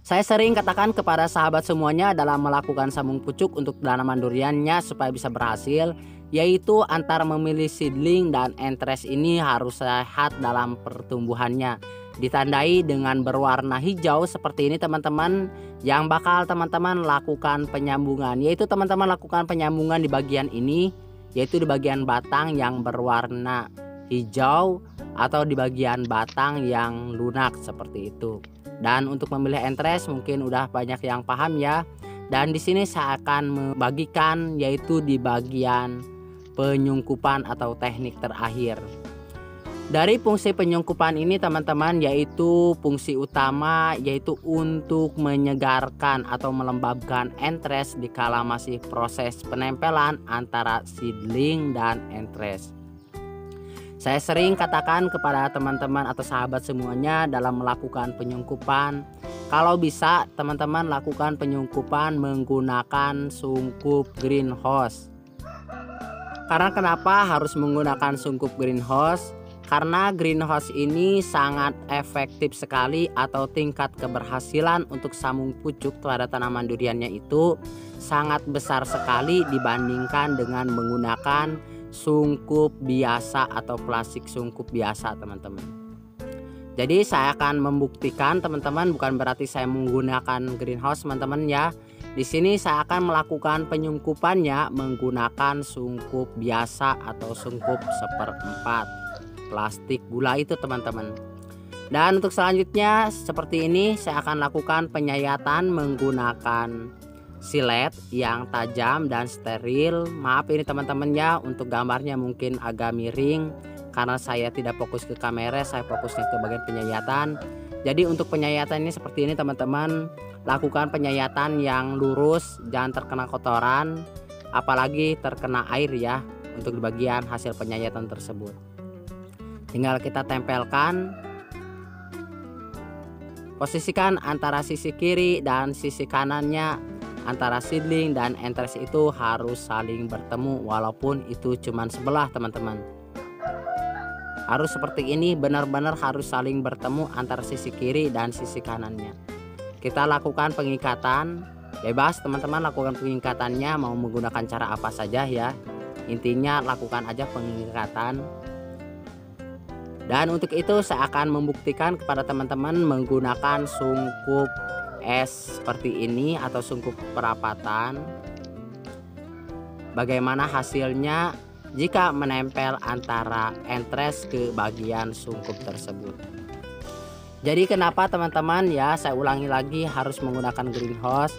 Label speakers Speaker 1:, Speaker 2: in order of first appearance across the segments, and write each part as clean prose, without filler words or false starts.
Speaker 1: Saya sering katakan kepada sahabat semuanya dalam melakukan sambung pucuk untuk tanaman duriannya supaya bisa berhasil, yaitu antara memilih seedling dan entres ini harus sehat dalam pertumbuhannya. Ditandai dengan berwarna hijau seperti ini teman-teman, yang bakal teman-teman lakukan penyambungan, yaitu teman-teman lakukan penyambungan di bagian ini, yaitu di bagian batang yang berwarna hijau atau di bagian batang yang lunak seperti itu. Dan untuk memilih entres mungkin udah banyak yang paham ya. Dan di sini saya akan membagikan yaitu di bagian penyungkupan atau teknik terakhir. Dari fungsi penyungkupan ini teman-teman, yaitu fungsi utama yaitu untuk menyegarkan atau melembabkan entres dikala masih proses penempelan antara seedling dan entres. Saya sering katakan kepada teman-teman atau sahabat semuanya dalam melakukan penyungkupan, kalau bisa teman-teman lakukan penyungkupan menggunakan sungkup greenhouse. Karena kenapa harus menggunakan sungkup greenhouse? Karena greenhouse ini sangat efektif sekali atau tingkat keberhasilan untuk sambung pucuk pada tanaman duriannya itu sangat besar sekali dibandingkan dengan menggunakan sungkup biasa atau plastik sungkup biasa teman-teman. Jadi saya akan membuktikan teman-teman, bukan berarti saya menggunakan greenhouse teman-teman ya. Di sini saya akan melakukan penyungkupannya menggunakan sungkup biasa atau sungkup 1/4 plastik gula itu teman-teman. Dan untuk selanjutnya seperti ini saya akan lakukan penyayatan menggunakan silet yang tajam dan steril. Maaf ini teman-teman ya, untuk gambarnya mungkin agak miring karena saya tidak fokus ke kamera, saya fokusnya ke bagian penyayatan. Jadi untuk penyayatan ini seperti ini teman-teman, lakukan penyayatan yang lurus, jangan terkena kotoran apalagi terkena air ya untuk di bagian hasil penyayatan tersebut. Tinggal kita tempelkan, posisikan antara sisi kiri dan sisi kanannya. Antara seedling dan entres itu harus saling bertemu walaupun itu cuma sebelah teman-teman. Harus seperti ini, benar-benar harus saling bertemu antara sisi kiri dan sisi kanannya. Kita lakukan pengikatan, bebas teman-teman lakukan pengikatannya mau menggunakan cara apa saja ya. Intinya lakukan aja pengikatan. Dan untuk itu saya akan membuktikan kepada teman-teman menggunakan sungkup es seperti ini atau sungkup perapatan. Bagaimana hasilnya jika menempel antara entres ke bagian sungkup tersebut. Jadi kenapa teman-teman ya, saya ulangi lagi harus menggunakan greenhouse.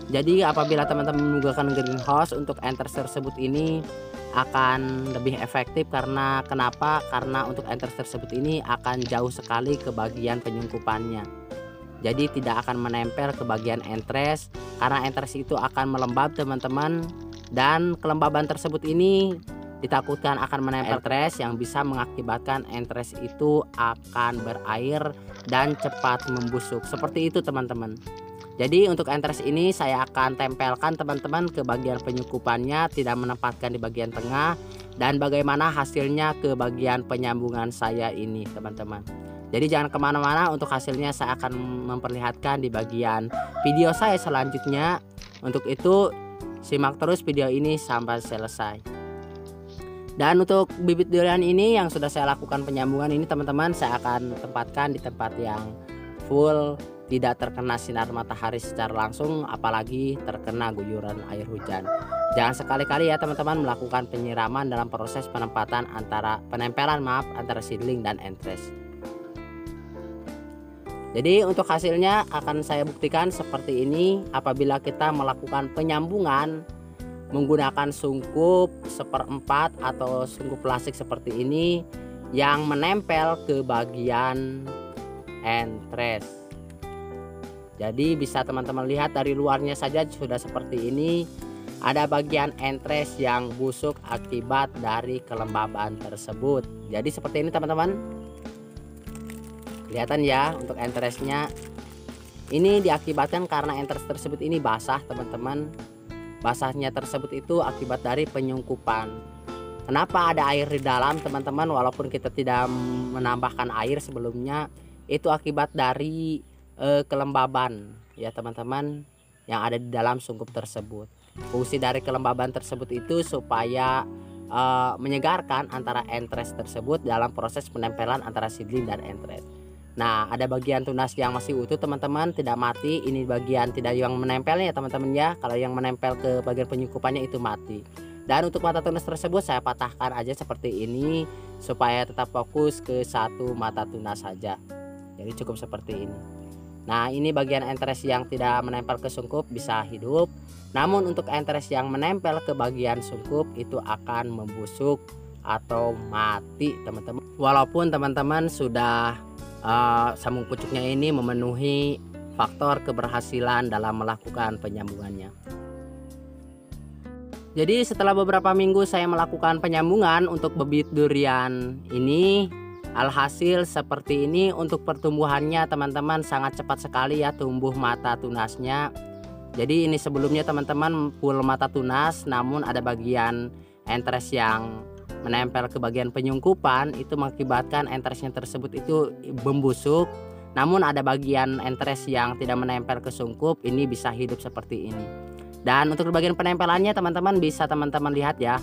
Speaker 1: Jadi apabila teman-teman menggunakan greenhouse untuk entres tersebut ini akan lebih efektif. Karena kenapa? Karena untuk entres tersebut ini akan jauh sekali ke bagian penyungkupannya. Jadi tidak akan menempel ke bagian entres karena entres itu akan melembab teman-teman, dan kelembaban tersebut ini ditakutkan akan menempel entres yang bisa mengakibatkan entres itu akan berair dan cepat membusuk. Seperti itu teman-teman. Jadi untuk entres ini saya akan tempelkan teman-teman ke bagian penyungkupannya, tidak menempatkan di bagian tengah. Dan bagaimana hasilnya ke bagian penyambungan saya ini teman-teman. Jadi jangan kemana-mana, untuk hasilnya saya akan memperlihatkan di bagian video saya selanjutnya. Untuk itu simak terus video ini sampai selesai. Dan untuk bibit durian ini yang sudah saya lakukan penyambungan ini teman-teman, saya akan tempatkan di tempat yang full, tidak terkena sinar matahari secara langsung apalagi terkena guyuran air hujan. Jangan sekali-kali ya teman-teman melakukan penyiraman dalam proses penempatan penempelan antara seedling dan entres. Jadi untuk hasilnya akan saya buktikan seperti ini. Apabila kita melakukan penyambungan menggunakan sungkup 1/4 atau sungkup plastik seperti ini yang menempel ke bagian entres. Jadi bisa teman-teman lihat dari luarnya saja sudah seperti ini. Ada bagian entres yang busuk akibat dari kelembaban tersebut. Jadi seperti ini teman-teman. Kelihatan ya untuk entresnya. Ini diakibatkan karena entres tersebut ini basah teman-teman. Basahnya tersebut itu akibat dari penyungkupan. Kenapa ada air di dalam teman-teman walaupun kita tidak menambahkan air sebelumnya? Itu akibat dari kelembaban ya teman-teman yang ada di dalam sungkup tersebut. Fungsi dari kelembaban tersebut itu supaya menyegarkan antara entres tersebut dalam proses penempelan antara seedling dan entres. Nah, ada bagian tunas yang masih utuh teman-teman, tidak mati. Ini bagian tidak yang menempelnya ya teman-teman ya. Kalau yang menempel ke bagian penyungkupannya itu mati. Dan untuk mata tunas tersebut saya patahkan aja seperti ini supaya tetap fokus ke satu mata tunas saja. Jadi cukup seperti ini. Nah, ini bagian entres yang tidak menempel ke sungkup bisa hidup. Namun untuk entres yang menempel ke bagian sungkup itu akan membusuk atau mati teman-teman. Walaupun teman-teman sudah sambung pucuknya ini memenuhi faktor keberhasilan dalam melakukan penyambungannya. Jadi setelah beberapa minggu saya melakukan penyambungan untuk bibit durian ini, alhasil seperti ini. Untuk pertumbuhannya teman-teman sangat cepat sekali ya tumbuh mata tunasnya. Jadi ini sebelumnya teman-teman full mata tunas, namun ada bagian entres yang menempel ke bagian penyungkupan, itu mengakibatkan entresnya tersebut itu membusuk. Namun ada bagian entres yang tidak menempel ke sungkup, ini bisa hidup seperti ini. Dan untuk bagian penempelannya teman-teman bisa teman-teman lihat ya.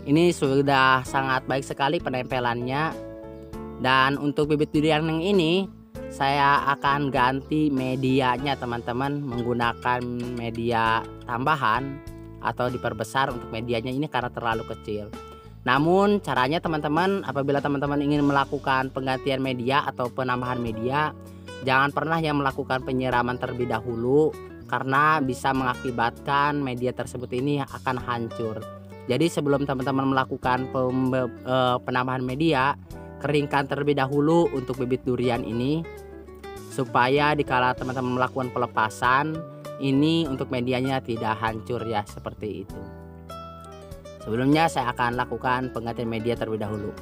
Speaker 1: Ini sudah sangat baik sekali penempelannya. Dan untuk bibit durian yang ini saya akan ganti medianya teman-teman, menggunakan media tambahan atau diperbesar untuk medianya ini karena terlalu kecil. Namun caranya teman-teman, apabila teman-teman ingin melakukan penggantian media atau penambahan media, jangan pernah yang melakukan penyiraman terlebih dahulu karena bisa mengakibatkan media tersebut ini akan hancur. Jadi sebelum teman-teman melakukan penambahan media, keringkan terlebih dahulu untuk bibit durian ini supaya dikala teman-teman melakukan pelepasan ini untuk medianya tidak hancur ya, seperti itu. Sebelumnya saya akan lakukan penggantian media terlebih dahulu.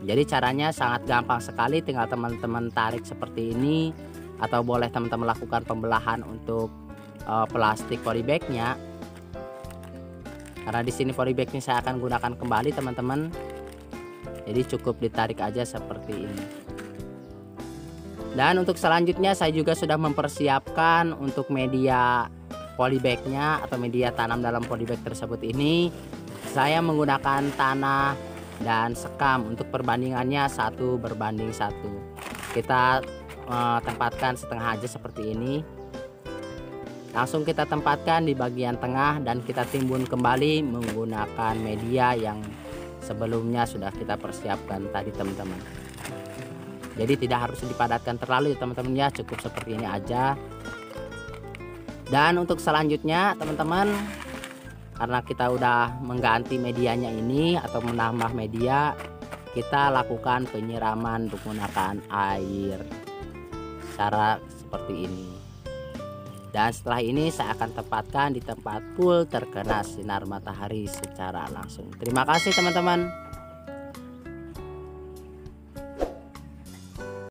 Speaker 1: Jadi caranya sangat gampang sekali, tinggal teman-teman tarik seperti ini, atau boleh teman-teman lakukan pembelahan untuk plastik polybagnya. Karena di sini polybagnya saya akan gunakan kembali teman-teman. Jadi cukup ditarik aja seperti ini. Dan untuk selanjutnya saya juga sudah mempersiapkan untuk media polybagnya atau media tanam dalam polybag tersebut ini. Saya menggunakan tanah dan sekam, untuk perbandingannya 1:1. Kita tempatkan setengah aja seperti ini. Langsung kita tempatkan di bagian tengah dan kita timbun kembali menggunakan media yang sebelumnya sudah kita persiapkan tadi teman-teman. Jadi tidak harus dipadatkan terlalu ya teman-teman ya, cukup seperti ini aja. Dan untuk selanjutnya teman-teman, karena kita udah mengganti medianya ini atau menambah media, kita lakukan penyiraman menggunakan air. Cara seperti ini. Dan setelah ini saya akan tempatkan di tempat full terkena sinar matahari secara langsung. Terima kasih teman-teman.